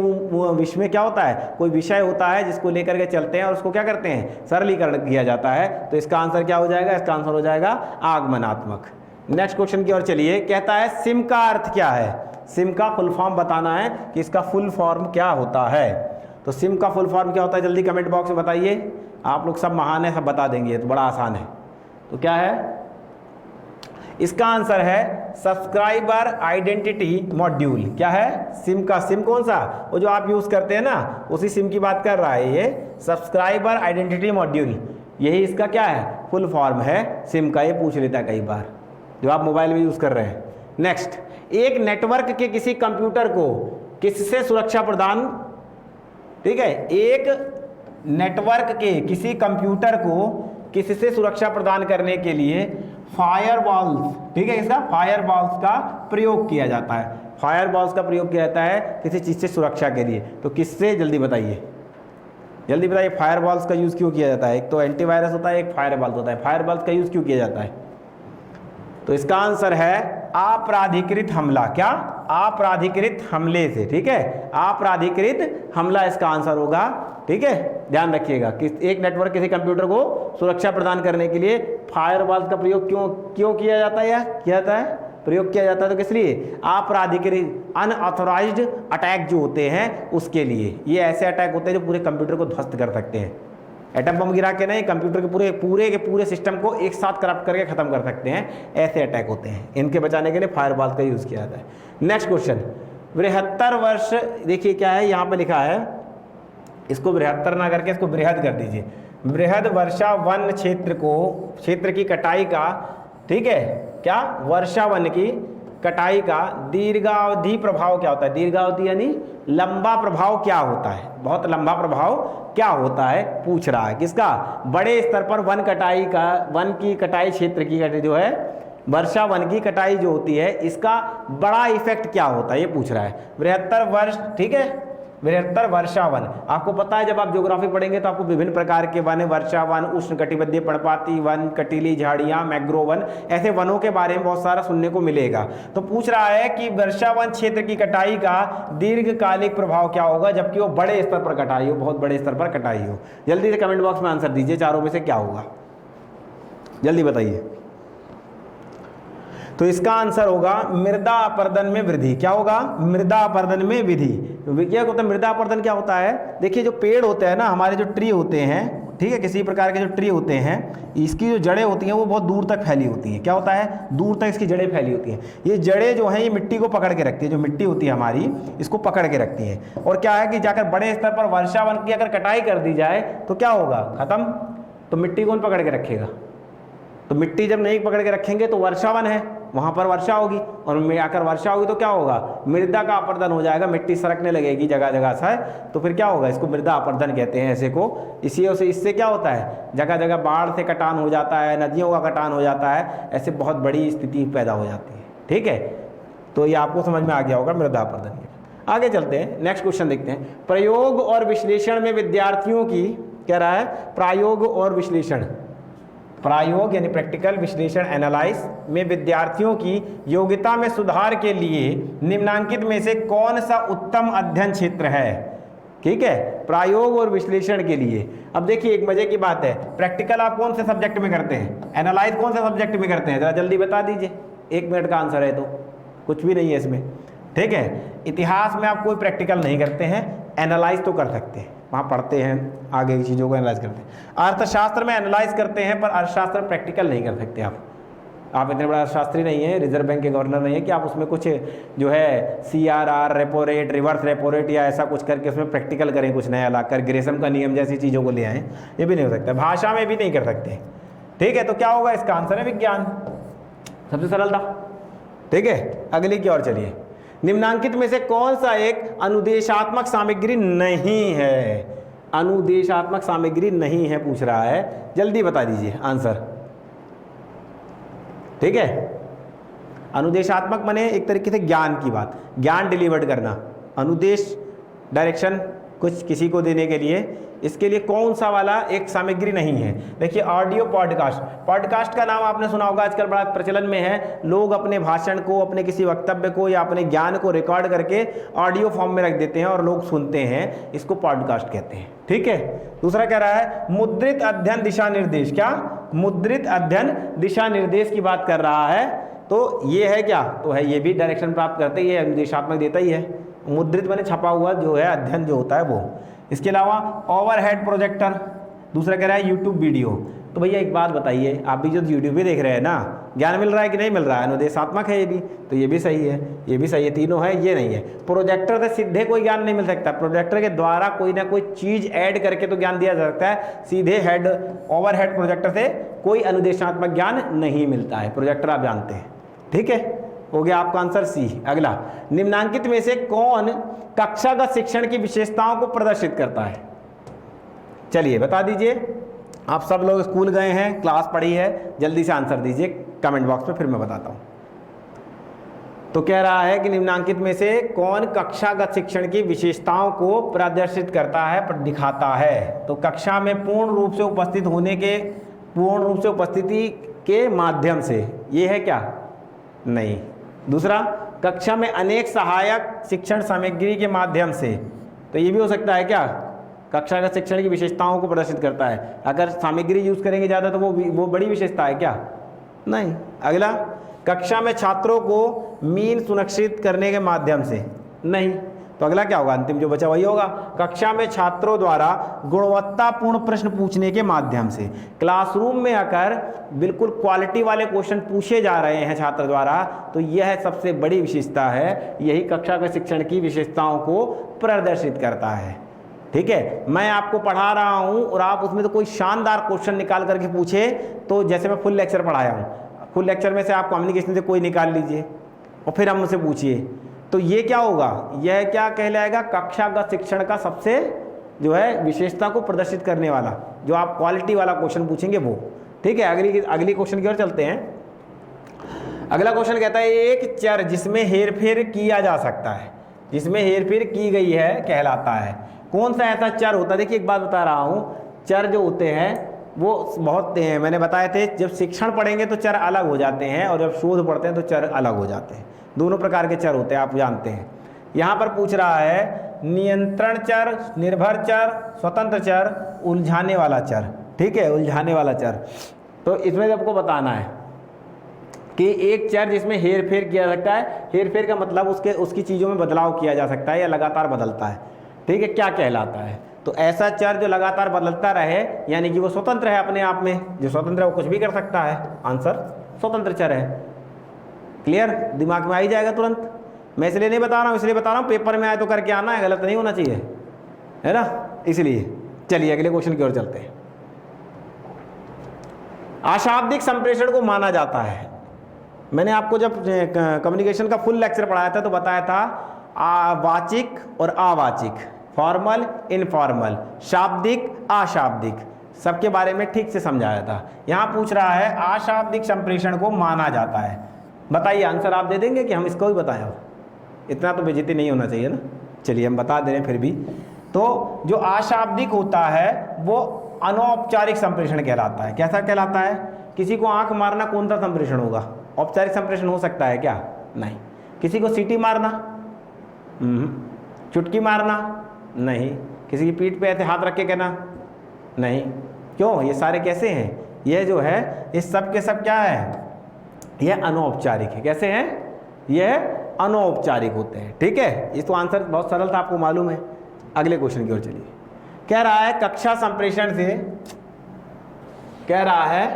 A: विषय में क्या होता है, कोई विषय होता है जिसको लेकर के चलते हैं और उसको क्या करते हैं, सरलीकरण किया जाता है। तो इसका आंसर क्या हो जाएगा, इसका आंसर हो जाएगा आगमनात्मक। नेक्स्ट क्वेश्चन की ओर चलिए, कहता है सिम का अर्थ क्या है, सिम का फुल फॉर्म बताना है कि इसका फुल फॉर्म क्या होता है। तो सिम का फुल फॉर्म क्या होता है, जल्दी कमेंट बॉक्स में बताइए। आप लोग सब महान है, सब बता देंगे, तो बड़ा आसान है। तो क्या है, इसका आंसर है सब्सक्राइबर आइडेंटिटी मॉड्यूल। क्या है, सिम का, सिम कौन सा, वो जो आप यूज करते हैं ना, उसी सिम की बात कर रहा है ये, सब्सक्राइबर आइडेंटिटी मॉड्यूल, यही इसका क्या है, फुल फॉर्म है सिम का। ये पूछ लेता है कई बार, जो आप मोबाइल में यूज कर रहे हैं। नेक्स्ट, एक नेटवर्क के किसी कंप्यूटर को किससे सुरक्षा प्रदान, ठीक है, एक नेटवर्क के किसी कंप्यूटर को किससे सुरक्षा प्रदान करने के लिए फायरवॉल्स, ठीक है, इसका फायरवॉल्स का प्रयोग किया जाता है। फायरवॉल्स का प्रयोग किया जाता है किसी चीज़ से सुरक्षा के लिए, तो किससे, जल्दी बताइए, जल्दी बताइए। फायरवॉल्स का यूज़ क्यों किया जाता है, एक तो एंटीवायरस होता है, एक फायरवॉल्स होता है, फायरवॉल्स का यूज़ क्यों किया जाता है। तो इसका आंसर है आपराधिकृत हमला। क्या, आपराधिकृत हमले से, ठीक है, आपराधिकृत हमला इसका आंसर होगा, ठीक है। ध्यान रखिएगा कि एक नेटवर्क किसी कंप्यूटर को सुरक्षा प्रदान करने के लिए फायरवॉल्स का प्रयोग क्यों किया जाता है, किया जाता है, प्रयोग किया जाता है तो किस लिए, अपराधिकृत अनऑथोराइज्ड अटैक जो होते हैं उसके लिए। ये ऐसे अटैक होते हैं जो पूरे कंप्यूटर को ध्वस्त कर सकते हैं। एटम बम गिरा के नहीं, कंप्यूटर के पूरे सिस्टम को एक साथ करप्ट करके खत्म कर सकते हैं, ऐसे अटैक होते हैं। इनके बचाने के लिए फायरवॉल का यूज़ किया जाता है। नेक्स्ट क्वेश्चन, 72 वर्ष, देखिए क्या है यहाँ पे लिखा है, इसको बृहत्तर ना करके इसको बृहद कर दीजिए। बृहद वर्षा वन क्षेत्र की कटाई का, ठीक है क्या, वर्षा वन की कटाई का दीर्घावधि प्रभाव क्या होता है। दीर्घावधि यानी लंबा प्रभाव क्या होता है, बहुत लंबा प्रभाव क्या होता है पूछ रहा है। किसका, बड़े स्तर पर वन की कटाई क्षेत्र की जो है वर्षा वन की कटाई जो होती है, इसका बड़ा इफेक्ट क्या होता है ये पूछ रहा है। 72 वर्ष, ठीक है, 72 वर्षा वन। आपको पता है जब आप ज्योग्राफी पढ़ेंगे तो आपको विभिन्न प्रकार के वन, वर्षा वन, उष्णकटिबंधीय पर्णपाती वन, कटीली झाड़ियां, मैंग्रोव वन, ऐसे वनों के बारे में बहुत सारा सुनने को मिलेगा। तो पूछ रहा है कि वर्षा वन क्षेत्र की कटाई का दीर्घकालिक प्रभाव क्या होगा, जबकि वो बड़े स्तर पर कटाई हो, बहुत बड़े स्तर पर कटाई हो। जल्दी से कमेंट बॉक्स में आंसर दीजिए, चारों में से क्या होगा, जल्दी बताइए। तो इसका आंसर होगा मृदा अपरदन में वृद्धि। क्या होगा, मृदा अपरदन में वृद्धि। क्या होता है मृदा अपरदन, क्या होता है, देखिए जो पेड़ होते हैं ना, हमारे जो ट्री होते हैं, ठीक है, किसी प्रकार के जो ट्री होते हैं, इसकी जो जड़ें होती हैं वो बहुत दूर तक फैली होती हैं। क्या होता है, दूर तक इसकी जड़ें फैली होती हैं। ये जड़ें जो हैं ये मिट्टी को पकड़ के रखती है, जो मिट्टी होती है हमारी इसको पकड़ के रखती है। और क्या है कि जाकर बड़े स्तर पर वर्षा वन की अगर कटाई कर दी जाए तो क्या होगा, खत्म। तो मिट्टी कौन पकड़ के रखेगा, तो मिट्टी जब नहीं पकड़ के रखेंगे तो वर्षा वन है, वहाँ पर वर्षा होगी, और आकर वर्षा होगी तो क्या होगा, मृदा का अपरदन हो जाएगा, मिट्टी सरकने लगेगी जगह जगह से, तो फिर क्या होगा, इसको मृदा अपरदन कहते हैं ऐसे को। इससे क्या होता है, जगह जगह बाढ़ से कटान हो जाता है, नदियों का कटान हो जाता है, ऐसे बहुत बड़ी स्थिति पैदा हो जाती है। ठीक है, तो ये आपको समझ में आ गया होगा मृदा अपरदन। आगे चलते हैं, नेक्स्ट क्वेश्चन देखते हैं। प्रयोग और विश्लेषण में विद्यार्थियों की, कह रहा है प्रायोग और विश्लेषण, प्रायोग यानी प्रैक्टिकल, विश्लेषण एनालाइज में विद्यार्थियों की योग्यता में सुधार के लिए निम्नांकित में से कौन सा उत्तम अध्ययन क्षेत्र है। ठीक है, प्रायोग और विश्लेषण के लिए। अब देखिए एक मजे की बात है, प्रैक्टिकल आप कौन से सब्जेक्ट में करते हैं, एनालाइज कौन से सब्जेक्ट में करते हैं, जरा जल्दी बता दीजिए, 1 मिनट का आंसर है तो, कुछ भी नहीं है इसमें। ठीक है, इतिहास में आप कोई प्रैक्टिकल नहीं करते हैं, एनालाइज तो कर सकते हैं, वहाँ पढ़ते हैं, आगे की चीज़ों को एनालाइज करते हैं। अर्थशास्त्र में एनालाइज करते हैं, पर अर्थशास्त्र प्रैक्टिकल नहीं कर सकते आप इतने बड़ा अर्थशास्त्री नहीं है, रिजर्व बैंक के गवर्नर नहीं है कि आप उसमें कुछ जो है CRR, repo rate, reverse repo rate या ऐसा कुछ करके उसमें प्रैक्टिकल करें, कुछ नया लाकर ग्रेसम का नियम जैसी चीज़ों को ले आएँ, ये भी नहीं हो सकता। भाषा में भी नहीं कर सकते। ठीक है, तो क्या होगा, इसका आंसर है विज्ञान, सबसे सरल था। ठीक है, अगली की ओर चलिए। निम्नांकित में से कौन सा एक अनुदेशात्मक सामग्री नहीं है, अनुदेशात्मक सामग्री नहीं है पूछ रहा है, जल्दी बता दीजिए आंसर। ठीक है, अनुदेशात्मक माने एक तरीके से ज्ञान की बात, ज्ञान डिलीवर्ड करना, अनुदेश डायरेक्शन कुछ किसी को देने के लिए, इसके लिए कौन सा वाला एक सामग्री नहीं है। देखिए ऑडियो पॉडकास्ट, पॉडकास्ट का नाम आपने सुना होगा, आजकल बड़ा प्रचलन में है। लोग अपने भाषण को, अपने किसी वक्तव्य को या अपने ज्ञान को रिकॉर्ड करके ऑडियो फॉर्म में रख देते हैं और लोग सुनते हैं, इसको पॉडकास्ट कहते हैं। ठीक है, दूसरा कह रहा है मुद्रित अध्ययन दिशा निर्देश। क्या, मुद्रित अध्ययन दिशा निर्देश की बात कर रहा है, तो ये है क्या, तो है ये भी डायरेक्शन प्राप्त करते ही है, निर्देशात्मक देता ही है। मुद्रित माने छपा हुआ जो है अध्ययन जो होता है वो। इसके अलावा ओवरहेड प्रोजेक्टर, दूसरा कह रहा है यूट्यूब वीडियो। तो भैया एक बात बताइए, आप भी जो यूट्यूब पे देख रहे हैं ना, ज्ञान मिल रहा है कि नहीं मिल रहा है, अनुदेशात्मक है ये भी, तो ये भी सही है, ये भी सही है, तीनों है, ये नहीं है। प्रोजेक्टर से सीधे कोई ज्ञान नहीं मिल सकता, प्रोजेक्टर के द्वारा कोई ना कोई चीज़ ऐड करके तो ज्ञान दिया जा सकता है, सीधे हेड ओवरहेड प्रोजेक्टर से कोई अनुदेशात्मक ज्ञान नहीं मिलता है, प्रोजेक्टर आप जानते हैं। ठीक है, हो गया आपका आंसर सी। अगला, निम्नांकित में से कौन कक्षागत शिक्षण की विशेषताओं को प्रदर्शित करता है। चलिए बता दीजिए, आप सब लोग स्कूल गए हैं, क्लास पढ़ी है, जल्दी से आंसर दीजिए कमेंट बॉक्स में, फिर मैं बताता हूं। तो कह रहा है कि निम्नांकित में से कौन कक्षागत शिक्षण की विशेषताओं को प्रदर्शित करता है, दिखाता है। तो कक्षा में पूर्ण रूप से उपस्थिति के माध्यम से, ये है क्या, नहीं। दूसरा, कक्षा में अनेक सहायक शिक्षण सामग्री के माध्यम से, तो ये भी हो सकता है क्या, कक्षागत शिक्षण की विशेषताओं को प्रदर्शित करता है। अगर सामग्री यूज करेंगे ज़्यादा तो वो बड़ी विशेषता है क्या, नहीं। अगला, कक्षा में छात्रों को मीन सुनिश्चित करने के माध्यम से, नहीं। तो अगला क्या होगा, अंतिम जो बचा वही होगा, कक्षा में छात्रों द्वारा गुणवत्तापूर्ण प्रश्न पूछने के माध्यम से। क्लासरूम में आकर बिल्कुल क्वालिटी वाले क्वेश्चन पूछे जा रहे हैं छात्र द्वारा, तो यह सबसे बड़ी विशेषता है, यही कक्षा के शिक्षण की विशेषताओं को प्रदर्शित करता है। ठीक है, मैं आपको पढ़ा रहा हूं और आप उसमें तो कोई शानदार क्वेश्चन निकाल करके पूछे, तो जैसे मैं फुल लेक्चर पढ़ाया हूं, फुल लेक्चर में से आप कम्युनिकेशन से कोई निकाल लीजिए और फिर हम मुझसे पूछिए, तो ये क्या होगा, यह क्या कहलाएगा, कक्षागत शिक्षण का सबसे जो है विशेषता को प्रदर्शित करने वाला, जो आप क्वालिटी वाला क्वेश्चन पूछेंगे वो। ठीक है, अगली क्वेश्चन की ओर चलते हैं। अगला क्वेश्चन कहता है एक चर जिसमें हेरफेर किया जा सकता है, जिसमें हेरफेर की गई है कहलाता है। कौन सा ऐसा चर होता है, देखिए एक बात बता रहा हूँ, चर जो होते हैं वो बहुत हैं, मैंने बताए थे, जब शिक्षण पढ़ेंगे तो चर अलग हो जाते हैं और जब शोध पढ़ते हैं तो चर अलग हो जाते हैं। दोनों प्रकार के चर होते हैं, आप जानते हैं। यहाँ पर पूछ रहा है नियंत्रण चर, निर्भर चर, स्वतंत्र चर, उलझाने वाला चर। ठीक है, उलझाने वाला चर। तो इसमें आपको बताना है कि एक चर जिसमें हेर फेर किया जा सकता है, हेर फेर का मतलब उसकी चीज़ों में बदलाव किया जा सकता है या लगातार बदलता है। ठीक है, क्या कहलाता है, तो ऐसा चर जो लगातार बदलता रहे, यानी कि वो स्वतंत्र है अपने आप में, जो स्वतंत्र है वो कुछ भी कर सकता है, आंसर स्वतंत्र चर है। क्लियर, दिमाग में आ ही जाएगा तुरंत। मैं इसलिए नहीं बता रहा हूँ, इसलिए बता रहा हूँ पेपर में आए तो करके आना है, गलत नहीं होना चाहिए, है ना, इसलिए। चलिए अगले क्वेश्चन की ओर चलते हैं। अशाब्दिक संप्रेषण को माना जाता है, मैंने आपको जब कम्युनिकेशन का फुल लेक्चर पढ़ाया था तो बताया था वाचिक और अवाचिक, फॉर्मल इनफॉर्मल, शाब्दिक अशाब्दिक, सबके बारे में ठीक से समझाया था। यहाँ पूछ रहा है अशाब्दिक संप्रेषण को माना जाता है, बताइए आंसर आप दे देंगे कि हम इसको भी बताएं, इतना तो बेइज्जती नहीं होना चाहिए ना। चलिए हम बता दे रहे हैं फिर भी। तो जो अशाब्दिक होता है वो अनौपचारिक संप्रेषण कहलाता है। कैसा कहलाता है, किसी को आंख मारना कौन सा संप्रेषण होगा, औपचारिक संप्रेषण हो सकता है क्या, नहीं। किसी को सीटी मारना, चुटकी मारना, नहीं। किसी की पीठ पे ऐसे हाथ रख के कहना, नहीं। क्यों, ये सारे कैसे हैं, ये जो है ये सब के सब क्या है, यह अनौपचारिक है। कैसे हैं, यह अनौपचारिक होते हैं। ठीक है, ये तो आंसर बहुत सरल था, आपको मालूम है। अगले क्वेश्चन की ओर चलिए। कह रहा है कक्षा संप्रेषण से, कह रहा है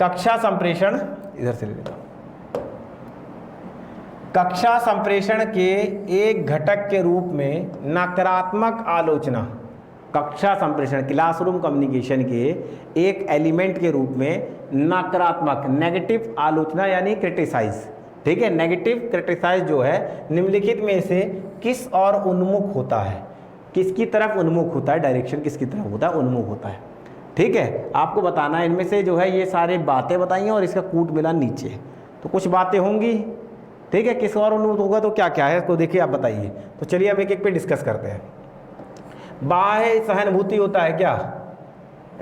A: कक्षा संप्रेषण, इधर से ले लेता हूं, कक्षा संप्रेषण के एक घटक के रूप में नकारात्मक आलोचना, कक्षा संप्रेषण क्लासरूम कम्युनिकेशन के एक एलिमेंट के रूप में नकारात्मक नेगेटिव आलोचना यानी क्रिटिसाइज। ठीक है, नेगेटिव क्रिटिसाइज जो है निम्नलिखित में से किस और उन्मुख होता है, किसकी तरफ उन्मुख होता है, डायरेक्शन किसकी तरफ होता है, उन्मुख होता है। ठीक है, आपको बताना है इनमें से जो है ये सारे बातें बताइए और इसका कूट मिला नीचे, तो कुछ बातें होंगी। ठीक है, किस और उन्मुख होगा तो क्या क्या है इसको देखिए, आप बताइए। तो चलिए अब एक एक पे डिस्कस करते हैं। बाह्य सहानुभूति होता है क्या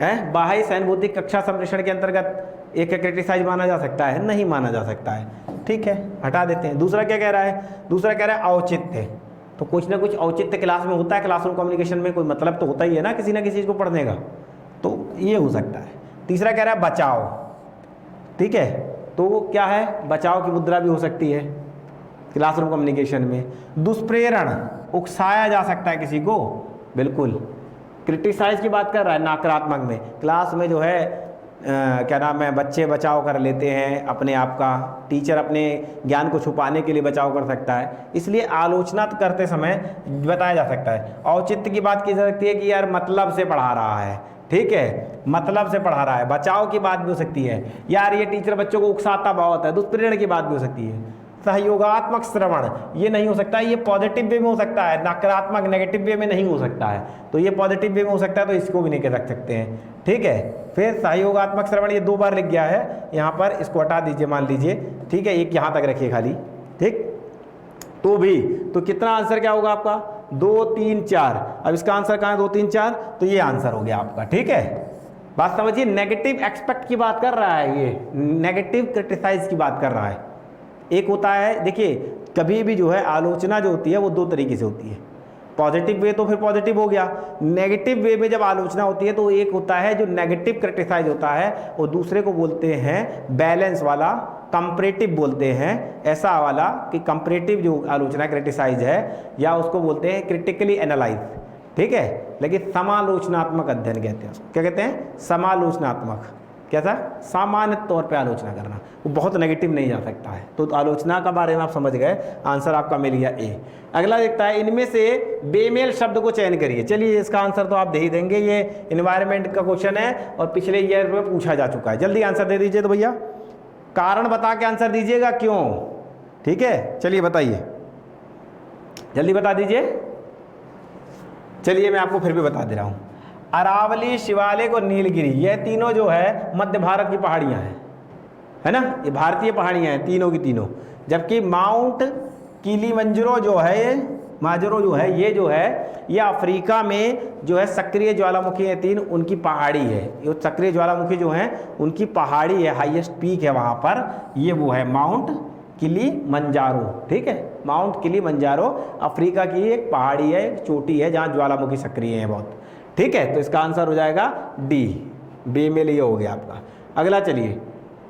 A: है, बाह्य सहानुभूति कक्षा संप्रेषण के अंतर्गत एक क्रिटिसाइज माना जा सकता है, नहीं माना जा सकता है। ठीक है, हटा देते हैं। दूसरा क्या कह रहा है, दूसरा कह रहा है औचित्य, तो कुछ ना कुछ औचित्य क्लास में होता है, क्लासरूम कम्युनिकेशन में कोई मतलब तो होता ही है ना किसी ना किसी चीज़ को पढ़ने का, तो ये हो सकता है। तीसरा कह रहा है बचाव, ठीक है, तो वो क्या है, बचाव की मुद्रा भी हो सकती है क्लासरूम कम्युनिकेशन में। दुष्प्रेरण, उकसाया जा सकता है किसी को, बिल्कुल। क्रिटिसाइज की बात कर रहा है नकारात्मक में, क्लास में जो है क्या नाम है, बच्चे बचाव कर लेते हैं अपने आप का, टीचर अपने ज्ञान को छुपाने के लिए बचाव कर सकता है, इसलिए आलोचना करते समय बताया जा सकता है। औचित्य की बात की जा सकती है कि यार मतलब से पढ़ा रहा है, ठीक है, मतलब से पढ़ा रहा है। बचाव की बात भी हो सकती है, यार ये टीचर बच्चों को उकसाता बहुत है, दुष्प्रेरण की बात भी हो सकती है। सहयोगात्मक श्रवण, ये नहीं हो सकता है, ये पॉजिटिव वे में हो सकता है, नकारात्मक नेगेटिव वे में नहीं हो सकता है, तो ये पॉजिटिव वे में हो सकता है, तो इसको भी नहीं कह रख सकते हैं। ठीक है, फिर सहयोगात्मक श्रवण ये 2 बार लिख गया है यहाँ पर, इसको हटा दीजिए मान लीजिए, ठीक है, एक यहाँ तक रखिए खाली, ठीक, तो भी तो कितना आंसर क्या होगा आपका, 2 3 4। अब इसका आंसर कहाँ है, 2 3 4, तो ये आंसर हो गया आपका। ठीक है, बात समझिए, नेगेटिव एक्सपेक्ट की बात कर रहा है, ये नेगेटिव क्रिटिसाइज की बात कर रहा है। एक होता है, देखिए कभी भी जो है आलोचना जो होती है वो 2 तरीके से होती है, पॉजिटिव वे तो फिर पॉजिटिव हो गया, नेगेटिव वे में जब आलोचना होती है तो एक होता है जो नेगेटिव क्रिटिसाइज होता है, और दूसरे को बोलते हैं बैलेंस वाला कंपैरेटिव बोलते हैं, ऐसा वाला कि कंपैरेटिव जो आलोचना क्रिटिसाइज है, या उसको बोलते हैं क्रिटिकली एनालाइज, ठीक है। लेकिन समालोचनात्मक अध्ययन कहते हैं उसको, क्या कहते हैं, समालोचनात्मक। कैसा, सामान्य तौर पे आलोचना करना, वो बहुत नेगेटिव नहीं जा सकता है। तो आलोचना का बारे में आप समझ गए, आंसर आपका मिल गया ए। अगला देखता है, इनमें से बेमेल शब्द को चयन करिए। चलिए इसका आंसर तो आप दे ही देंगे, ये इन्वायरमेंट का क्वेश्चन है और पिछले ईयर में पूछा जा चुका है। जल्दी आंसर दे दीजिए तो भैया, कारण बता के आंसर दीजिएगा क्यों, ठीक है। चलिए बताइए, जल्दी बता दीजिए। चलिए मैं आपको फिर भी बता दे रहा हूँ, अरावली, शिवालिक और नीलगिरी, ये तीनों जो है मध्य भारत की पहाड़ियाँ हैं, है ना, ये भारतीय पहाड़ियाँ हैं तीनों की तीनों। जबकि माउंट किलिमंजारो जो है, माजरो जो है, ये जो है ये अफ्रीका में जो है सक्रिय ज्वालामुखी है तीन, उनकी पहाड़ी है। ये सक्रिय ज्वालामुखी जो है उनकी पहाड़ी है, हाईएस्ट पीक है वहाँ पर, ये वो है माउंट किलिमंजारो, ठीक है। माउंट किलिमंजारो अफ्रीका की एक पहाड़ी है, एक चोटी है जहाँ ज्वालामुखी सक्रिय है बहुत, ठीक है। तो इसका आंसर हो जाएगा डी, बेमेल ये हो गया आपका। अगला चलिए,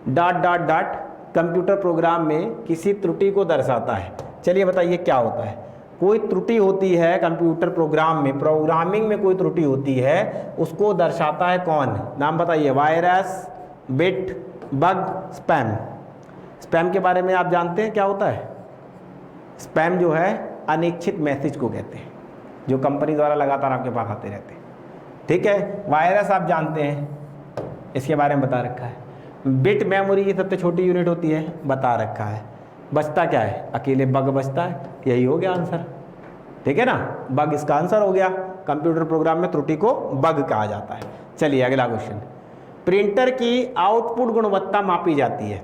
A: dot dot dot computer program में किसी त्रुटि को दर्शाता है। चलिए बताइए क्या होता है। कोई त्रुटि होती है कंप्यूटर प्रोग्राम में, प्रोग्रामिंग में कोई त्रुटि होती है, उसको दर्शाता है कौन, नाम बताइए। Virus, bit, bug, spam. Spam के बारे में आप जानते हैं क्या होता है। स्पैम जो है अनिच्छित मैसेज को कहते हैं, जो कंपनी द्वारा लगातार आपके पास आते रहते हैं, ठीक है। वायरस आप जानते हैं, इसके बारे में बता रखा है। बिट मेमोरी की सबसे छोटी यूनिट होती है, बता रखा है। बचता क्या है, अकेले बग बचता है, यही हो गया आंसर, ठीक है ना। बग इसका आंसर हो गया, कंप्यूटर प्रोग्राम में त्रुटि को बग कहा जाता है। चलिए अगला क्वेश्चन, प्रिंटर की आउटपुट गुणवत्ता मापी जाती है।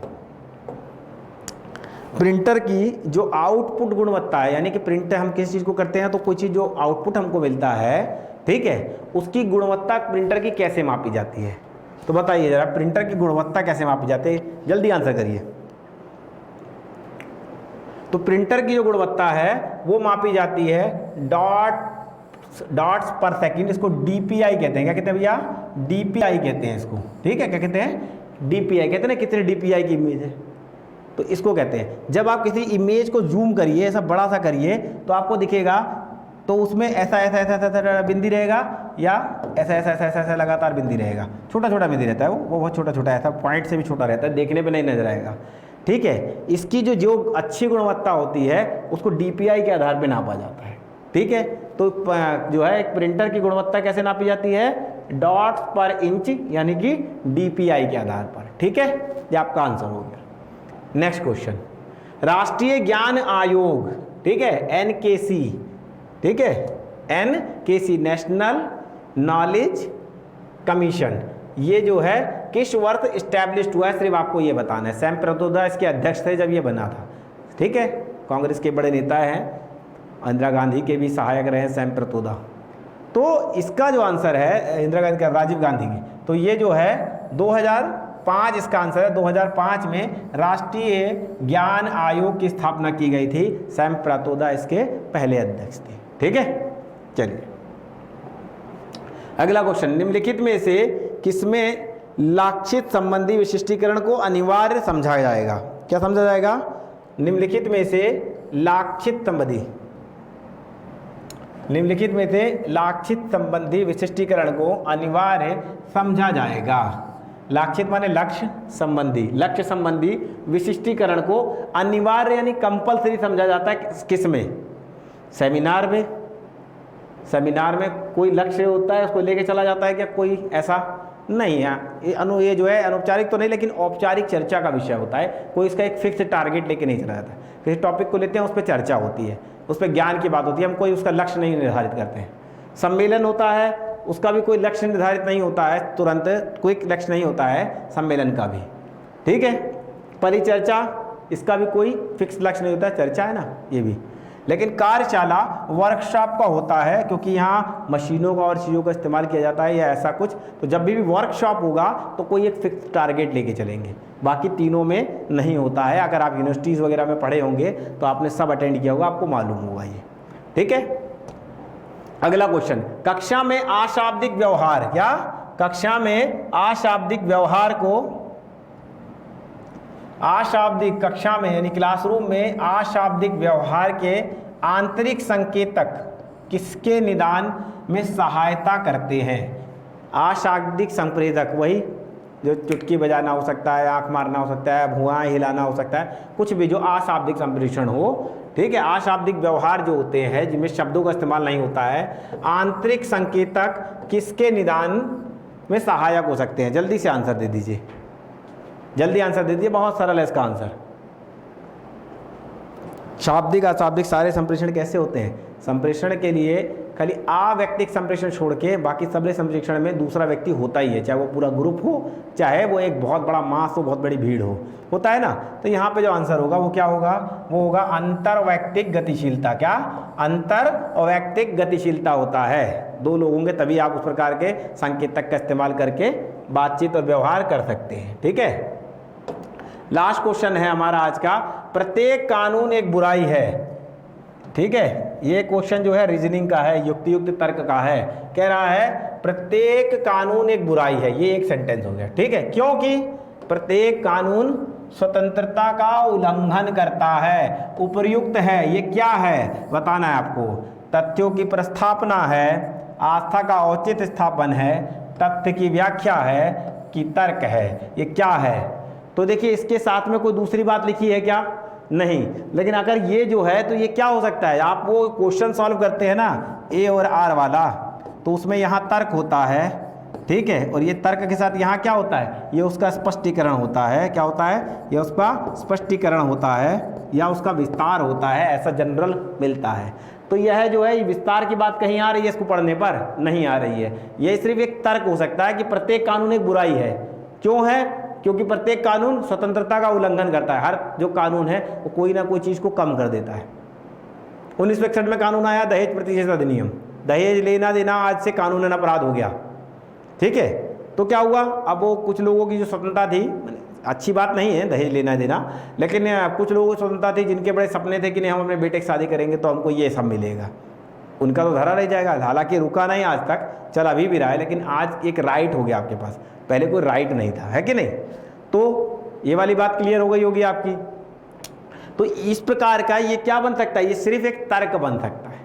A: प्रिंटर की जो आउटपुट गुणवत्ता है, यानी कि प्रिंटर हम किसी चीज़ को करते हैं तो कोई चीज़ जो आउटपुट हमको मिलता है, ठीक है, उसकी गुणवत्ता प्रिंटर की कैसे मापी जाती है। तो बताइए जरा, प्रिंटर की गुणवत्ता कैसे मापी जाती है, जल्दी आंसर करिए। तो प्रिंटर की जो गुणवत्ता है वो मापी जाती है डॉट्स पर सेकंड, इसको डीपीआई कहते हैं। क्या कहते हैं भैया, डीपीआई कहते हैं इसको, ठीक है। क्या कहते हैं, डीपीआई कहते हैं ना, कितने डीपीआई की इमेज है, तो इसको कहते हैं। जब आप किसी इमेज को जूम करिए, ऐसा बड़ा सा करिए, तो आपको दिखेगा, तो उसमें ऐसा ऐसा ऐसा ऐसा बिंदी रहेगा, या ऐसा ऐसा ऐसा ऐसा ऐसा लगातार बिंदी रहेगा, छोटा छोटा बिंदी रहता है, वो बहुत छोटा छोटा, ऐसा पॉइंट से भी छोटा रहता है, देखने पे नहीं नजर आएगा, ठीक है। इसकी जो अच्छी गुणवत्ता होती है उसको डीपीआई के आधार पे नापा जाता है, ठीक है। तो जो है एक प्रिंटर की गुणवत्ता कैसे नापी जाती है, डॉट्स पर इंच, यानी कि डीपीआई के आधार पर, ठीक है। ये आपका आंसर हो गया। नेक्स्ट क्वेश्चन, राष्ट्रीय ज्ञान आयोग, ठीक है, एनकेसी, ठीक है, एनकेसी, नेशनल नॉलेज कमीशन, ये जो है किस वर्ष इस्टेब्लिश्ड हुआ है, सिर्फ आपको ये बताना है। सैम प्रतोदा इसके अध्यक्ष थे जब ये बना था, ठीक है। कांग्रेस के बड़े नेता हैं, इंदिरा गांधी के भी सहायक रहे सैम प्रतोदा। तो इसका जो आंसर है, इंदिरा गांधी का, राजीव गांधी की, तो ये जो है 2005 इसका आंसर है। 2005 में राष्ट्रीय ज्ञान आयोग की स्थापना की गई थी, सैम प्रतोदा इसके पहले अध्यक्ष थे, ठीक है। चलिए अगला क्वेश्चन, निम्नलिखित में से किसमें लाक्षित संबंधी विशिष्टीकरण को अनिवार्य समझा जाएगा। क्या समझा जाएगा, निम्नलिखित में से लाक्षित संबंधी, निम्नलिखित में से लाक्षित संबंधी विशिष्टीकरण को अनिवार्य समझा जाएगा। लाक्षित माने लक्ष्य, संबंधी, लक्ष्य संबंधी विशिष्टीकरण को अनिवार्य यानी कंपलसरी समझा जाता है किसमें, सेमिनार में। सेमिनार में कोई लक्ष्य होता है, उसको लेके चला जाता है क्या, कोई ऐसा नहीं है। ये जो है अनौपचारिक तो नहीं, लेकिन औपचारिक चर्चा का विषय होता है। कोई इसका एक फिक्स टारगेट लेके नहीं चला जाता है। किसी टॉपिक को लेते हैं, उस पर चर्चा होती है, उस पर ज्ञान की बात होती है, हम कोई उसका लक्ष्य नहीं निर्धारित करते हैं। सम्मेलन होता है, उसका भी कोई लक्ष्य निर्धारित नहीं होता है, तुरंत क्विक लक्ष्य नहीं होता है सम्मेलन का भी, ठीक है। परिचर्चा, इसका भी कोई फिक्स लक्ष्य नहीं होता है, चर्चा है ना ये भी। लेकिन कार्यशाला वर्कशॉप का होता है, क्योंकि यहाँ मशीनों का और चीज़ों का इस्तेमाल किया जाता है या ऐसा कुछ, तो जब भी वर्कशॉप होगा तो कोई एक फिक्स टारगेट लेके चलेंगे। बाकी तीनों में नहीं होता है। अगर आप यूनिवर्सिटीज़ वगैरह में पढ़े होंगे तो आपने सब अटेंड किया होगा, आपको मालूम होगा ये, ठीक है। अगला क्वेश्चन, कक्षा में अशाब्दिक व्यवहार, क्या कक्षा में अशाब्दिक व्यवहार को अशाब्दिक कक्षा में यानी क्लासरूम में अशाब्दिक व्यवहार के आंतरिक संकेतक किसके निदान में सहायता करते हैं? अशाब्दिक संप्रेरक वही जो चुटकी बजाना हो सकता है, आंख मारना हो सकता है, भुआं हिलाना हो सकता है, कुछ भी जो अशाब्दिक संप्रेषण हो, ठीक है। अशाब्दिक व्यवहार जो होते हैं जिनमें शब्दों का इस्तेमाल नहीं होता है, आंतरिक संकेतक किसके निदान में सहायक हो सकते हैं? जल्दी से आंसर दे दीजिए, जल्दी आंसर दे दीजिए, बहुत सरल है इसका आंसर। शाब्दिक अशाब्दिक सारे संप्रेषण कैसे होते हैं? संप्रेषण के लिए खाली अव्यक्तिक संप्रेषण छोड़ के बाकी सभी संप्रेषण में दूसरा व्यक्ति होता ही है, चाहे वो पूरा ग्रुप हो, चाहे वो एक बहुत बड़ा मास हो, बहुत बड़ी भीड़ हो, होता है ना। तो यहाँ पे जो आंसर होगा वो क्या होगा? वो होगा अंतरवैयक्तिक गतिशीलता। क्या? अंतरवैयक्तिक गतिशीलता होता है। दो लोग होंगे तभी आप उस प्रकार के संकेतक का इस्तेमाल करके बातचीत और व्यवहार कर सकते हैं, ठीक है। लास्ट क्वेश्चन है हमारा आज का, प्रत्येक कानून एक बुराई है, ठीक है। ये क्वेश्चन जो है रीजनिंग का है, युक्ति युक्त तर्क का है। कह रहा है प्रत्येक कानून एक बुराई है, ये एक सेंटेंस हो गया, ठीक है। क्योंकि प्रत्येक कानून स्वतंत्रता का उल्लंघन करता है। उपर्युक्त है, ये क्या है बताना है आपको। तथ्यों की प्रस्थापना है, आस्था का औचित्य स्थापन है, तथ्य की व्याख्या है कि तर्क है, ये क्या है? तो देखिए इसके साथ में कोई दूसरी बात लिखी है क्या? नहीं। लेकिन अगर ये जो है तो ये क्या हो सकता है? आप वो क्वेश्चन सॉल्व करते हैं ना ए और आर वाला, तो उसमें यहाँ तर्क होता है, ठीक है, और ये तर्क के साथ यहाँ क्या होता है? ये उसका स्पष्टीकरण होता है। क्या होता है? ये उसका स्पष्टीकरण होता है या उसका विस्तार होता है, ऐसा जनरल मिलता है। तो यह जो है विस्तार की बात कहीं आ रही है इसको पढ़ने पर? नहीं आ रही है। ये सिर्फ एक तर्क हो सकता है कि प्रत्येक कानून एक बुराई है। क्यों है? क्योंकि प्रत्येक कानून स्वतंत्रता का उल्लंघन करता है। हर जो कानून है वो कोई ना कोई चीज़ को कम कर देता है। 1961 में कानून आया दहेज प्रतिषेध अधिनियम, दहेज लेना देना आज से कानूनन अपराध हो गया, ठीक है। तो क्या हुआ? अब वो कुछ लोगों की जो स्वतंत्रता थी, अच्छी बात नहीं है दहेज लेना देना, लेकिन कुछ लोगों की स्वतंत्रता थी जिनके बड़े सपने थे कि नहीं हम अपने बेटे की शादी करेंगे तो हमको ये सब मिलेगा, उनका तो धरा रह जाएगा। हालांकि रुका नहीं आज तक, चल अभी भी रहा है, लेकिन आज एक राइट हो गया आपके पास, पहले कोई राइट नहीं था, है कि नहीं। तो ये वाली बात क्लियर हो गई होगी आपकी। तो इस प्रकार का ये क्या बन सकता है? ये सिर्फ एक तर्क बन सकता है।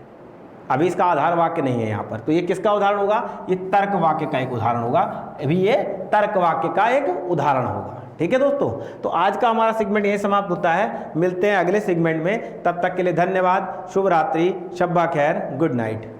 A: अभी इसका आधार वाक्य नहीं है यहाँ पर, तो ये किसका उदाहरण होगा? ये तर्क वाक्य का एक उदाहरण होगा। अभी ये तर्क वाक्य का एक उदाहरण होगा, ठीक है दोस्तों। तो आज का हमारा सेगमेंट यही समाप्त होता है। मिलते हैं अगले सेगमेंट में, तब तक के लिए धन्यवाद। शुभ रात्रि, शब्बा खैर, गुड नाइट।